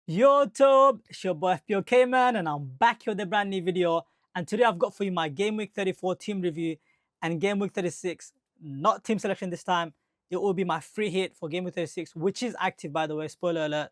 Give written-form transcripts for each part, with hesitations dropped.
Yo YouTube, it's your boy FPOK man, and I'm back here with a brand new video. And today I've got for you my game week 34 team review and game week 36, not team selection this time. It will be my free hit for game week 36, which is active by the way, spoiler alert.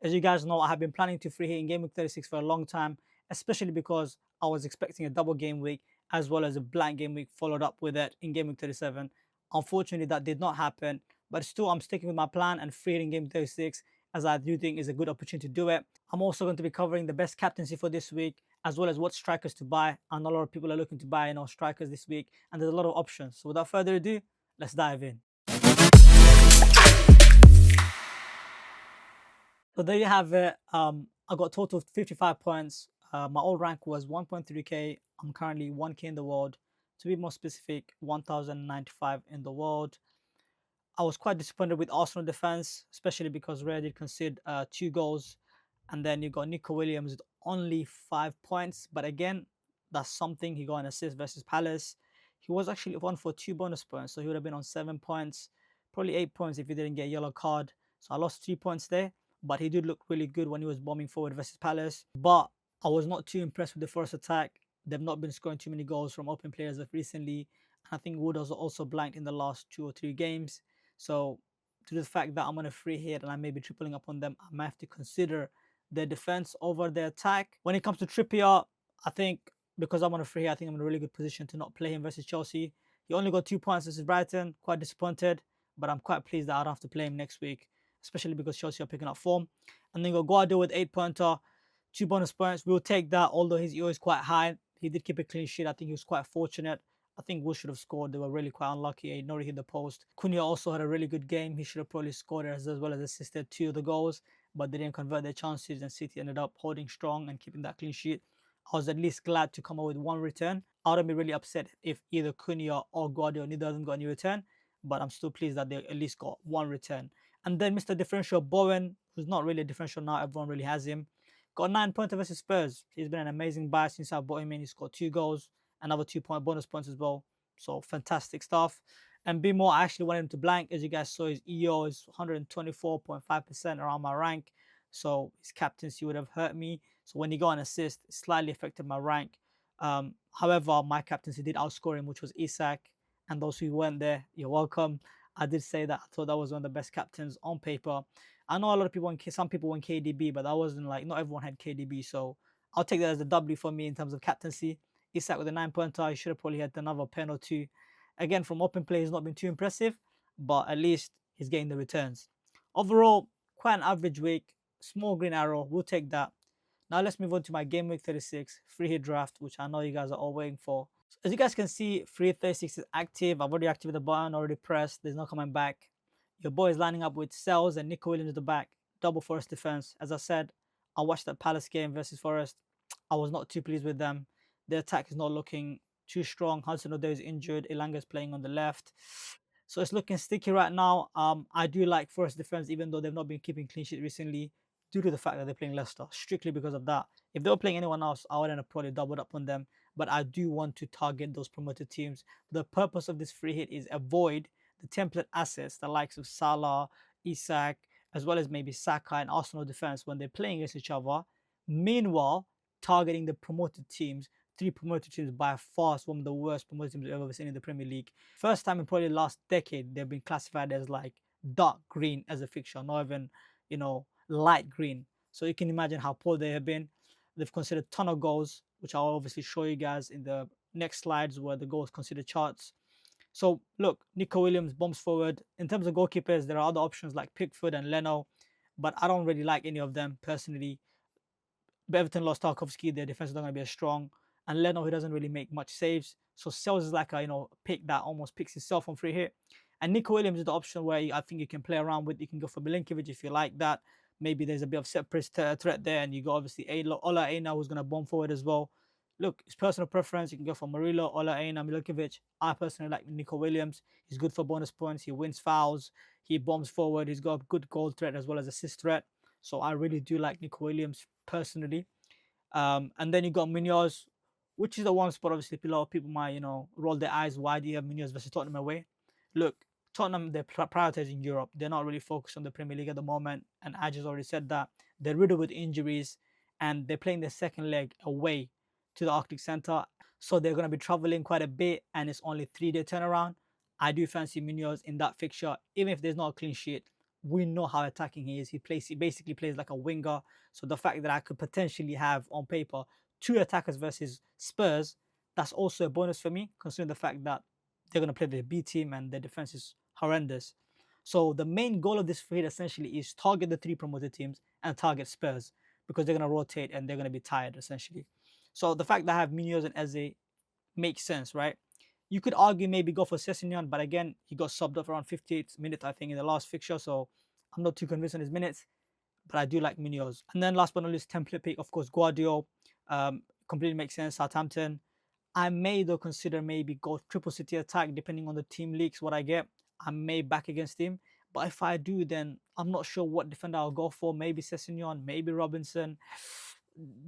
As you guys know, I have been planning to free hit in game week 36 for a long time, especially because I was expecting a double game week as well as a blank game week followed up with it in game week 37. Unfortunately, that did not happen, but still I'm sticking with my plan and free hitting game 36 as I do think is a good opportunity to do it. I'm also going to be covering the best captaincy for this week, as well as what strikers to buy. I know a lot of people are looking to buy strikers this week, and there's a lot of options. So without further ado, let's dive in. So there you have it. I got a total of 55 points. My old rank was 1.3k. I'm currently 1k in the world. To be more specific, 1095 in the world. I was quite disappointed with Arsenal defense, especially because Raya did concede 2 goals. And then you got Nico Williams with only 5 points. But again, that's something. He got an assist versus Palace. He was actually on for 2 bonus points. So he would have been on 7 points, probably 8 points if he didn't get a yellow card. So I lost 3 points there. But he did look really good when he was bombing forward versus Palace. But I was not too impressed with the first attack. They've not been scoring too many goals from open players of recently. And I think Wood was also blanked in the last 2 or 3 games. So, to the fact that I'm on a free hit and I may be tripling up on them, I might have to consider their defense over their attack. When it comes to Trippier, I think because I'm on a free hit, I think I'm in a really good position to not play him versus Chelsea. He only got 2 points versus Brighton, quite disappointed, but I'm quite pleased that I don't have to play him next week, especially because Chelsea are picking up form. And then got Guardiola with 8-pointer, 2 bonus points. We'll take that, although his EO is quite high. He did keep a clean sheet. I think he was quite fortunate. I think Wood should have scored. They were really quite unlucky. He not really hit the post. Cunha also had a really good game. He should have probably scored as well as assisted 2 of the goals, but they didn't convert their chances, and City ended up holding strong and keeping that clean sheet. I was at least glad to come out with 1 return. I would be really upset if either Cunha or Guardiola, neither of them got any return, but I'm still pleased that they at least got 1 return. And then Mr. Differential Bowen, who's not really a differential now, everyone really has him, got 9-pointer versus Spurs. He's been an amazing buy since I bought him in. He scored 2 goals, another 2-point bonus points as well. So fantastic stuff. And be more, I actually wanted him to blank. As you guys saw, his EO is 124.5% around my rank. So his captaincy would have hurt me. So when he got an assist, it slightly affected my rank. However, my captaincy did outscore him, which was Isak. And those who went there, you're welcome. I did say that I thought that was one of the best captains on paper. I know a lot of people, some people went KDB, but that wasn't like, not everyone had KDB. So I'll take that as a W for me in terms of captaincy. Isak with a 9-pointer, he should have probably had another pen or 2. Again, from open play, he's not been too impressive, but at least he's getting the returns. Overall, quite an average week. Small green arrow, we'll take that. Now let's move on to my game week 36 free hit draft, which I know you guys are all waiting for. So as you guys can see, free hit 36 is active. I've already activated the button, already pressed. There's no coming back. Your boy is lining up with Sells and Nico Williams at the back. Double Forest defense. As I said, I watched that Palace game versus Forest. I was not too pleased with them. The attack is not looking too strong. Hudson-Odoi is injured. Elanga is playing on the left. So it's looking sticky right now. I do like Forest defense, even though they've not been keeping clean sheet recently, due to the fact that they're playing Leicester. Strictly because of that. If they were playing anyone else, I would have probably doubled up on them. But I do want to target those promoted teams. The purpose of this free hit is avoid the template assets, the likes of Salah, Isak, as well as maybe Saka and Arsenal defense when they're playing against each other. Meanwhile, targeting the promoted teams. 3 promoted teams by far one of the worst promoted teams we've ever seen in the Premier League. First time in probably the last decade they've been classified as like dark green as a fixture, not even light green. So you can imagine how poor they have been. They've conceded a ton of goals, which I'll obviously show you guys in the next slides where the goals considered charts. So look, Nico Williams bombs forward. In terms of goalkeepers, there are other options like Pickford and Leno, but I don't really like any of them personally. But Everton lost Tarkovsky, their defense is not going to be as strong. And Leno, who doesn't really make much saves. So Sells is like a pick that almost picks himself on free hit. And Nico Williams is the option where I think you can play around with. You can go for Milinkovic if you like that. Maybe there's a bit of set piece threat there, and you got obviously Ola Aina, who's going to bomb forward as well. Look, it's personal preference. You can go for Murillo, Ola Aina, Milinkovic. I personally like Nico Williams. He's good for bonus points. He wins fouls. He bombs forward. He's got a good goal threat as well as assist threat. So I really do like Nico Williams personally. And then you got Munoz, which is the one spot obviously a lot of people might roll their eyes. Why do you have Munoz versus Tottenham away? Look, Tottenham, they're prioritizing Europe. They're not really focused on the Premier League at the moment, and I just already said that They're riddled with injuries, and they're playing their second leg away to the Arctic Centre. So they're going to be traveling quite a bit, and it's only 3-day turnaround. I do fancy Munoz in that fixture, even if there's not a clean sheet. We know how attacking he is. He basically plays like a winger. So the fact that I could potentially have on paper two attackers versus Spurs, that's also a bonus for me, considering the fact that they're going to play the B team and their defense is horrendous. So the main goal of this field essentially is target the three promoted teams and target Spurs, because they're going to rotate and they're going to be tired essentially. So the fact that I have Munoz and Eze makes sense, right? You could argue maybe go for Sessegnon, but again, he got subbed off around 58 minutes, I think, in the last fixture. So I'm not too convinced on his minutes, but I do like Munoz. And then last but not least, template pick, of course, Guardiola. Completely makes sense. Southampton. I may though consider maybe go triple city attack depending on the team leaks what I get. I may back against him, but if I do, then I'm not sure what defender I'll go for. Maybe Sessegnon, maybe Robinson.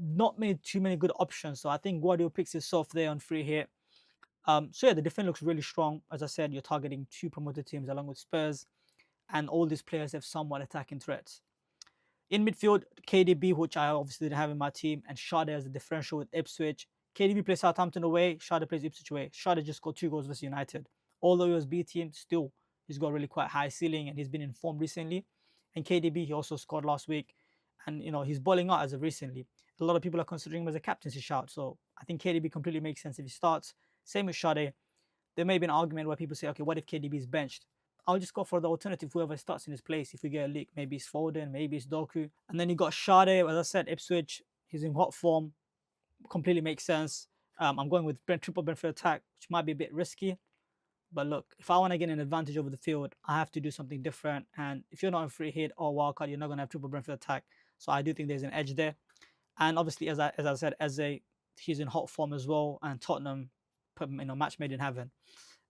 Not too many good options. So I think Guardiola picks himself there on free hit. So yeah, the defense looks really strong. As I said, you're targeting two promoted teams along with Spurs, and all these players have somewhat attacking threats. In midfield, KDB, which I obviously didn't have in my team, and Schade as the differential with Ipswich. KDB plays Southampton away, Schade plays Ipswich away. Schade just got 2 goals versus United. Although he was B team, still he's got really quite high ceiling and he's been in form recently. And KDB, he also scored last week, and he's balling out as of recently. A lot of people are considering him as a captaincy shout, so I think KDB completely makes sense if he starts. Same with Schade. There may be an argument where people say, okay, what if KDB is benched? I'll just go for the alternative, whoever starts in his place. If we get a leak, maybe it's Foden, maybe it's Doku. And then you got Schade, as I said, Ipswich. He's in hot form. Completely makes sense. I'm going with triple Brentford attack, which might be a bit risky. But look, if I want to get an advantage over the field, I have to do something different. And if you're not in free hit or wildcard, you're not going to have triple Brentford attack. So I do think there's an edge there. And obviously, as I said, he's in hot form as well. And Tottenham, match made in heaven.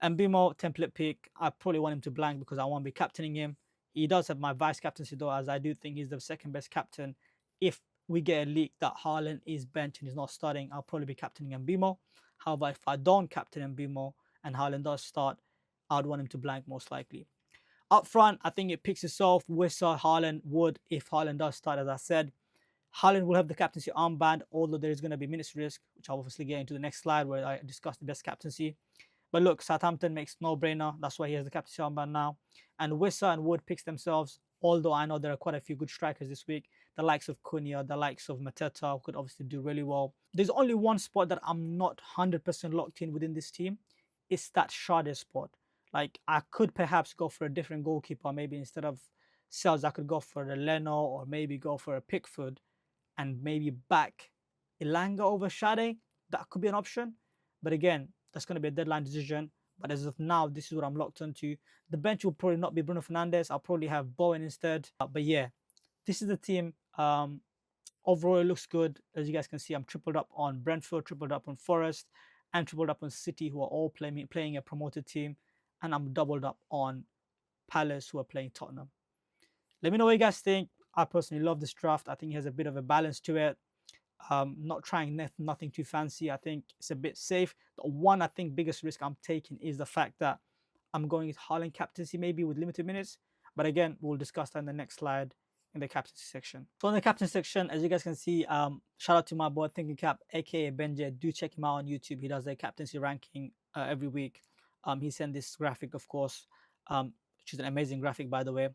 And Bimo, template pick, I probably want him to blank because I won't be captaining him. He does have my vice captaincy though, as I do think he's the second best captain. If we get a leak that Haaland is benched and he's not starting, I'll probably be captaining Mbimo. However, if I don't captain Mbimo and Haaland does start, I'd want him to blank most likely. Up front, I think it picks itself. Wissa, Haaland, Wood, if Haaland does start, as I said. Haaland will have the captaincy armband, although there is going to be minutes risk, which I'll obviously get into the next slide where I discuss the best captaincy. But look, Southampton makes no-brainer. That's why he has the captaincy armband now. And Wissa and Wood picks themselves, although I know there are quite a few good strikers this week. The likes of Cunha, the likes of Mateta could obviously do really well. There's only one spot that I'm not 100% locked in within this team. It's that Schade spot. Like, I could perhaps go for a different goalkeeper. Maybe instead of Sells, I could go for a Leno or maybe go for a Pickford and maybe back Ilanga over Schade. That could be an option. But again, that's going to be a deadline decision. But as of now, this is what I'm locked onto. The bench will probably not be Bruno Fernandes. I'll probably have Bowen instead. But yeah, this is the team. Overall, it looks good. As you guys can see, I'm tripled up on Brentford, tripled up on Forest, and tripled up on City, who are all playing a promoted team. And I'm doubled up on Palace, who are playing Tottenham. Let me know what you guys think. I personally love this draft. I think it has a bit of a balance to it. Not trying nothing too fancy. I think it's a bit safe. The one I think biggest risk I'm taking is the fact that I'm going with Haaland captaincy maybe with limited minutes. But again, we'll discuss that in the next slide in the captaincy section. So in the captain section, as you guys can see, shout out to my boy Thinking Cap, aka Benja. Do check him out on YouTube. He does a captaincy ranking every week. He sent this graphic, of course, which is an amazing graphic, by the way.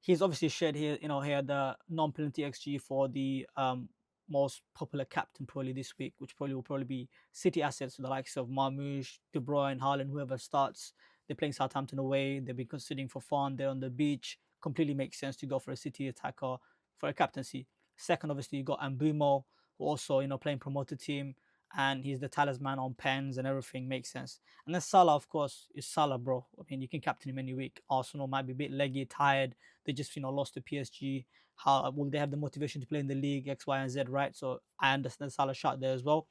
He's obviously shared here, here the non-penalty XG for the most popular captain probably this week, which will probably be City assets, the likes of Marmoush, De Bruyne, Haaland, whoever starts. They're playing Southampton away. They've been considering for fun. They're on the beach. Completely makes sense to go for a City attacker for a captaincy. Second, obviously, you got Mbeumo, who also, playing promoted team, and he's the talisman on pens and everything. Makes sense. And then Salah, of course, is Salah, bro. I mean, you can captain him any week. Arsenal might be a bit leggy, tired. They just, lost to PSG. How will they have the motivation to play in the league? X, Y, and Z, right? So I understand Salah shot there as well.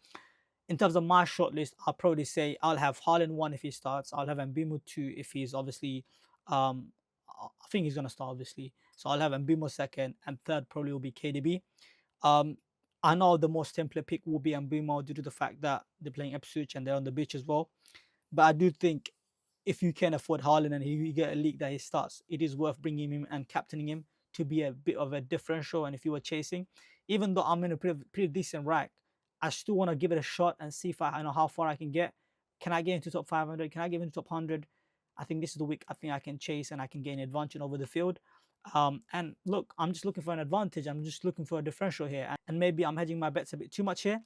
In terms of my shortlist, I'll probably say I'll have Haaland 1 if he starts. I'll have Mbeumo 2 if he's obviously, I think he's going to start, obviously. So I'll have Mbeumo second, and third probably will be KDB. I know the most template pick will be Mbeumo due to the fact that they're playing Ipswich and they're on the beach as well. But I do think if you can afford Haaland and you get a league that he starts, it is worth bringing him and captaining him to be a bit of a differential. And if you were chasing, even though I'm in a pretty decent rank, I still want to give it a shot and see if I know how far I can get. Can I get into top 500? Can I get into top 100? I think this is the week I think I can chase and I can gain advantage over the field. And look, I'm just looking for an advantage. I'm just looking for a differential here. And maybe I'm hedging my bets a bit too much here,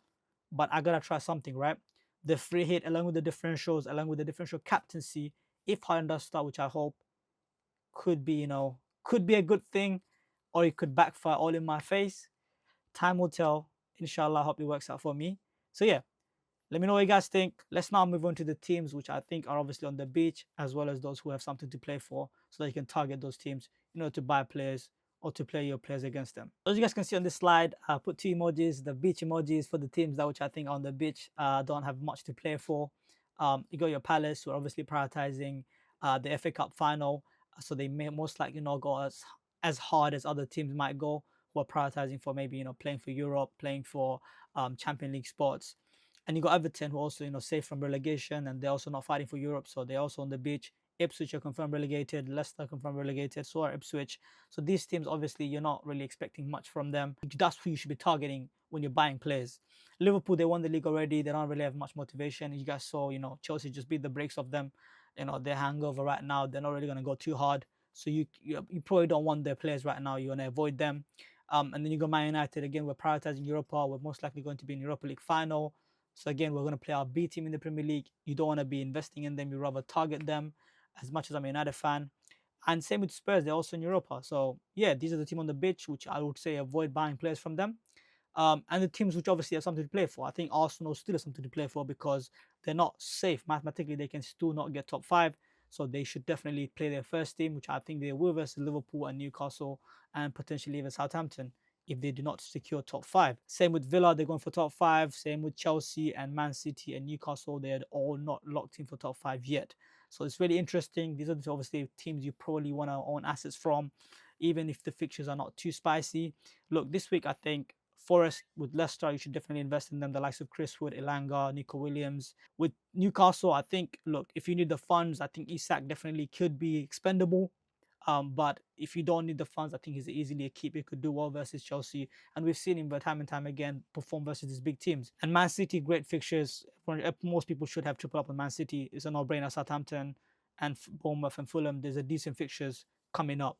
but I gotta try something, right? The free hit along with the differentials, along with the differential captaincy, if Haaland does start, which I hope, could be, could be a good thing, or it could backfire all in my face. Time will tell. Inshallah, I hope it works out for me. So yeah, let me know what you guys think. Let's now move on to the teams which I think are obviously on the beach, as well as those who have something to play for, so that you can target those teams, to buy players or to play your players against them. As you guys can see on this slide, I put two emojis, the beach emojis for the teams that which I think are on the beach don't have much to play for. You got your Palace, who are obviously prioritizing the FA Cup final, so they may most likely not go as hard as other teams might go, who are prioritizing for maybe playing for Europe, playing for Champions League spots. And you got Everton, who also safe from relegation, and they're also not fighting for Europe, so they're also on the beach. Ipswich are confirmed relegated, Leicester confirmed relegated, so are Ipswich. So these teams, obviously, you're not really expecting much from them. That's who you should be targeting when you're buying players. Liverpool, they won the league already. They don't really have much motivation. You guys saw, Chelsea just beat the brakes of them. They're hangover right now. They're not really going to go too hard. So you probably don't want their players right now. You want to avoid them. And then you got Man United. Again, we're prioritizing Europa. We're most likely going to be in Europa League final. So again, we're going to play our B team in the Premier League. You don't want to be investing in them. You rather target them, as much as I'm a United fan. And same with Spurs. They're also in Europa. So yeah, these are the team on the pitch, which I would say avoid buying players from them. And the teams which obviously have something to play for. I think Arsenal still has something to play for because they're not safe. Mathematically, they can still not get top 5. So they should definitely play their first team, which I think they will versus Liverpool and Newcastle and potentially even Southampton if they do not secure top 5. Same with Villa, they're going for top 5. Same with Chelsea and Man City and Newcastle, they're all not locked in for top 5 yet. So it's really interesting. These are obviously teams you probably want to own assets from, even if the fixtures are not too spicy. Look, this week I think Forest with Leicester, you should definitely invest in them. The likes of Chris Wood, Elanga, Nico Williams. With Newcastle, I think, look, if you need the funds, I think Isak definitely could be expendable. But if you don't need the funds, I think he's easily a keep. He could do well versus Chelsea. And we've seen him time and time again perform versus these big teams. And Man City, great fixtures. Most people should have triple up on Man City. It's a no-brainer. Southampton and Bournemouth and Fulham, there's a decent fixtures coming up.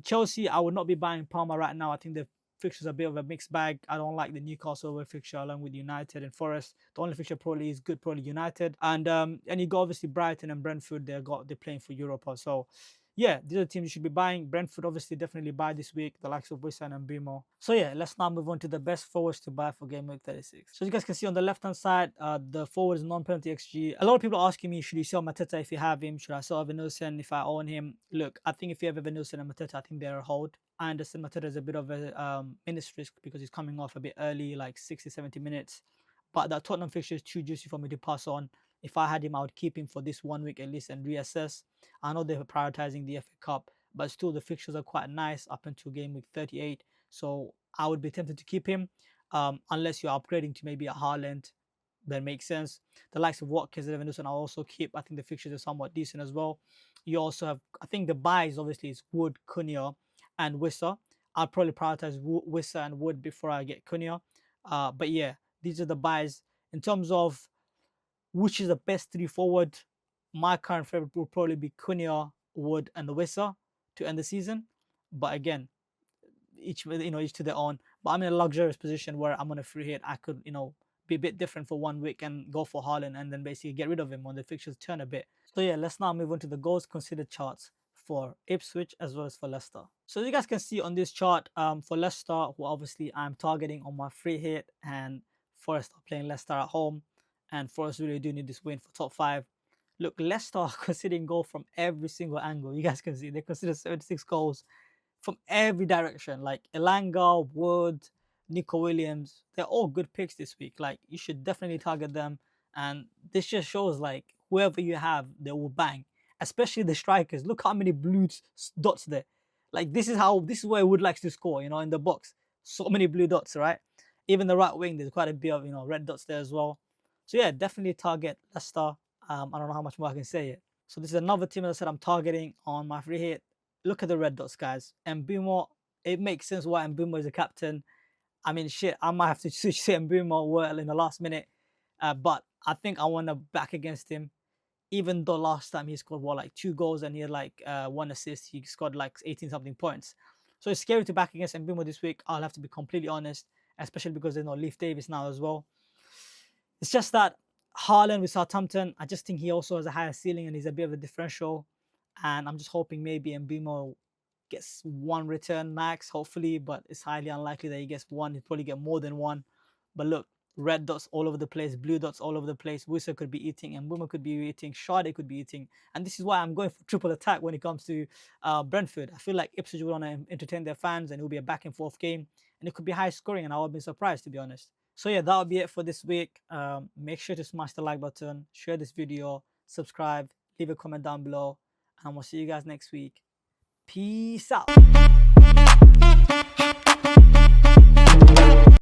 Chelsea, I would not be buying Palmer right now. I think the fixtures are a bit of a mixed bag. I don't like the Newcastle fixture along with United and Forest. The only fixture probably is good, probably United. And you got obviously Brighton and Brentford. They're playing for Europa. So yeah, these are the teams you should be buying. Brentford obviously definitely buy this week, the likes of Wissam and Bimo. So yeah, let's now move on to the best forwards to buy for game week 36. So as you guys can see on the left hand side, the forward is non-penalty XG. A lot of people are asking me, should you sell Mateta if you have him? Should I sell Evanilson if I own him? Look, I think if you have Evanilson and Mateta, I think they're a hold. I understand Mateta is a bit of a minutes risk because he's coming off a bit early, like 60, 70 minutes. But that Tottenham fixture is too juicy for me to pass on. If I had him, I would keep him for this 1 week at least and reassess. I know they're prioritizing the FA Cup, but still the fixtures are quite nice up until game week 38. So I would be tempted to keep him unless you're upgrading to maybe a Haaland. That makes sense. The likes of Watkins and Evanilson I'll also keep. I think the fixtures are somewhat decent as well. You also have, I think the buys obviously is Wood, Cunha, and Wissa. I'll probably prioritize Wissa and Wood before I get Cunha. But yeah, these are the buys. In terms of which is the best 3 forward, my current favorite would probably be Cunha, Wood, and Wissa to end the season. But again, each to their own. But I'm in a luxurious position where I'm on a free hit. I could be a bit different for 1 week and go for Haaland and then basically get rid of him when the fixtures turn a bit. So yeah, let's now move on to the goals considered charts for Ipswich as well as for Leicester. So as you guys can see on this chart, for Leicester, who obviously I'm targeting on my free hit, and Forest are playing Leicester at home, and Forest really do need this win for top 5. Look, Leicester are considering goal from every single angle. You guys can see they consider 76 goals from every direction. Like Elanga, Wood, Nico Williams, they're all good picks this week. Like you should definitely target them. And this just shows like whoever you have, they will bang. Especially the strikers. Look how many blue dots there. Like this is where Wood likes to score, in the box. So many blue dots, right? Even the right wing, there's quite a bit of red dots there as well. So yeah, definitely target Leicester. I don't know how much more I can say it. So this is another team that I said I'm targeting on my free hit. look at the red dots, guys. Mbumo, it makes sense why Mbumo is a captain. I mean, shit, I might have to switch to Mbumo well in the last minute, but I think I want to back against him. Even though last time he scored like 2 goals and he had like 1 assist, he scored like 18 something points. So it's scary to back against Mbumo this week. I'll have to be completely honest, especially because there's no Leaf Davis now as well. It's just that Haaland with Southampton, I just think he also has a higher ceiling and he's a bit of a differential. And I'm just hoping maybe Mbumo gets 1 return max, hopefully, but it's highly unlikely that he gets 1. He'll probably get more than 1. But look, red dots all over the place, blue dots all over the place. Wissa could be eating, and Mbuma could be eating, Sade could be eating. And this is why I'm going for triple attack when it comes to Brentford. I feel like Ipswich will want to entertain their fans, and it will be a back and forth game. And it could be high scoring, and I would be surprised, to be honest. So yeah, that'll be it for this week. Make sure to smash the like button, share this video, subscribe, leave a comment down below, and we'll see you guys next week. Peace out.